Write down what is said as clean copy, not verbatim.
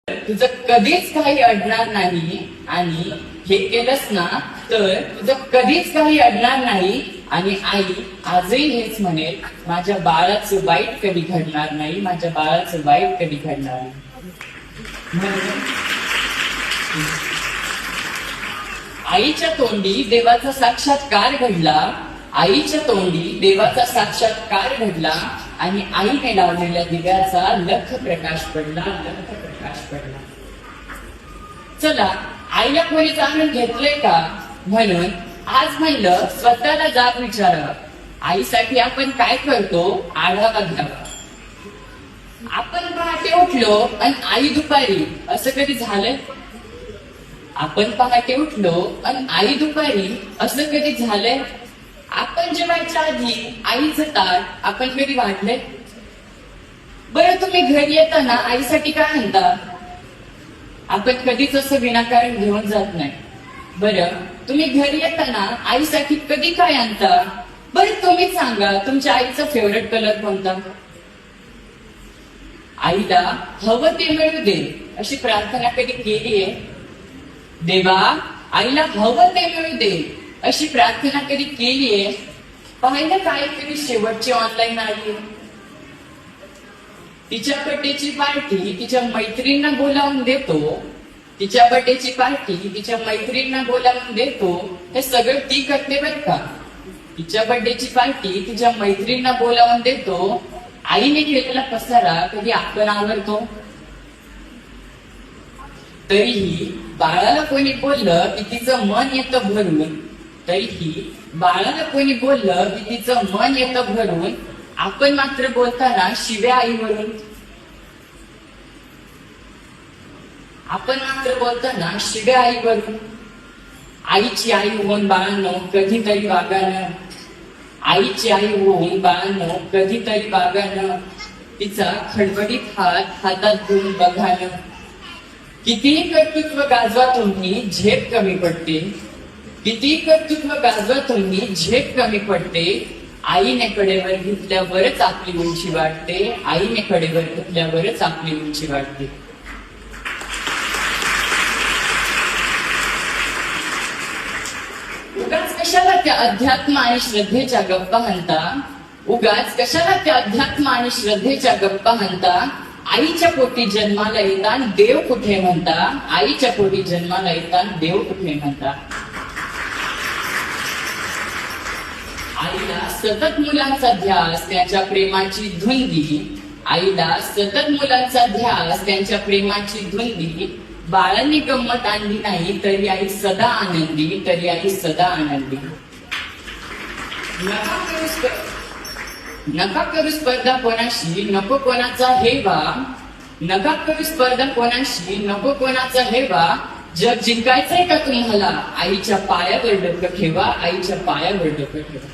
तुझं कधीच काही अडणार नाही आणि हे केलंस ना तर तुझं कधीच काही अडणार नाही. आणि आई आजही हेच म्हणेल, माझ्या बाळाचं वाईट कधी घडणार नाही, माझ्या बाळाचं वाईट कधी घडणार नाही. म्हणून आईच्या तोंडी देवाचा साक्षात्कार घडला, आईच्या तोंडी देवाचा साक्षात्कार घडला आणि आईने लावलेल्या दिव्याचा लख प्रकाश पडला, लख प्रकाश पडला. चला, आईला कोणी जाणून घेतलंय का? म्हणून आज म्हणलं स्वतःला जाब विचारा. आईसाठी आपण काय करतो आढावा घ्यावा. आपण पहाटे उठलो आणि आई दुपारी, असं कधी झालंय? आपण पहाटे उठलो आणि आई दुपारी, असं कधी झालंय? आपण जेवायच्या आधी आईचं ताट आपण कधी वाढलंय? बरं, तुम्ही घरी येताना आईसाठी काय आणता? आपण कधीच असं विनाकारण घेऊन जात नाही. बरं, तुम्ही घरी येताना आईसाठी कधी काय आणता? बरं, तुम्ही सांगा, तुमच्या आईचा फेवरेट कलर कोणता? आईला हवं ते मिळू दे अशी प्रार्थना कधी केलीये? देवा, आईला हवं ते मिळू दे अशी प्रार्थना कधी केलीये? पाहिलं काय कधी शेवटची ऑनलाईन आली? तिच्या बर्थडेची पार्टी तिच्या मैत्रिणींना बोलावून देतो, तिच्या बर्थडेची पार्टी तिच्या मैत्रिणींना बोलावून देतो. हे सगळं ती करते बर का. तिच्या बर्थडेची पार्टी तिच्या मैत्रिणींना बोलावून देतो. आईने केलेला पसारा कधी आपण आवरतो? तरीही बाळाला कोणी बोललं की तिचं मन येतं भरून, तरीही बाळाला कोणी बोललं की तिचं मन येतं भरून, आपण मात्र बोलताना शिव्या आईवरून. आपण मात्र बोलताना शिव्या आईवरून. आईची आई होऊन बाळांनो कधीतरी वागानं, आईची आई होऊन बाळांनो कधीतरी वागानं. तिचा खडबडीत हात हातात घेऊन बघानं. कितीही कर्तृत्व गाजवा तुम्ही, झेप कमी पडते. कितीही कर्तृत्व गाजवा तुम्ही, झेप कमी पडते. आईने कडेवर घेतल्यावरच आपली उंची वाढते, आईने कडेवर घेतल्यावरच आपली उंची वाढते. उगाच कशाला त्या अध्यात्म आणि श्रद्धेच्या गप्पा म्हणता? उगाच कशाला त्या अध्यात्म आणि श्रद्धेच्या गप्पा म्हणता? आईच्या पोटी जन्माला येताना देव कुठे म्हणता? आईच्या पोटी जन्माला येताना देव कुठे म्हणता? आईला सतत मुलांचा ध्यास त्यांच्या प्रेमाची धुंदी, आईला सतत मुलांचा ध्यास त्यांच्या प्रेमाची धुंदी. बाळांनी गंमत आणली नाही तरी आई सदा आनंदी, तरी आई सदा आनंदी. नका करू स्पर्धा कोणाशी, नको कोणाचा हेवा. नका करू स्पर्धा कोणाशी, नको कोणाचा हेवा. जग जिंकायचंय का तुम्हाला? आईच्या पायावर डोकं ठेवा, आईच्या पायावर डोकं ठेवा.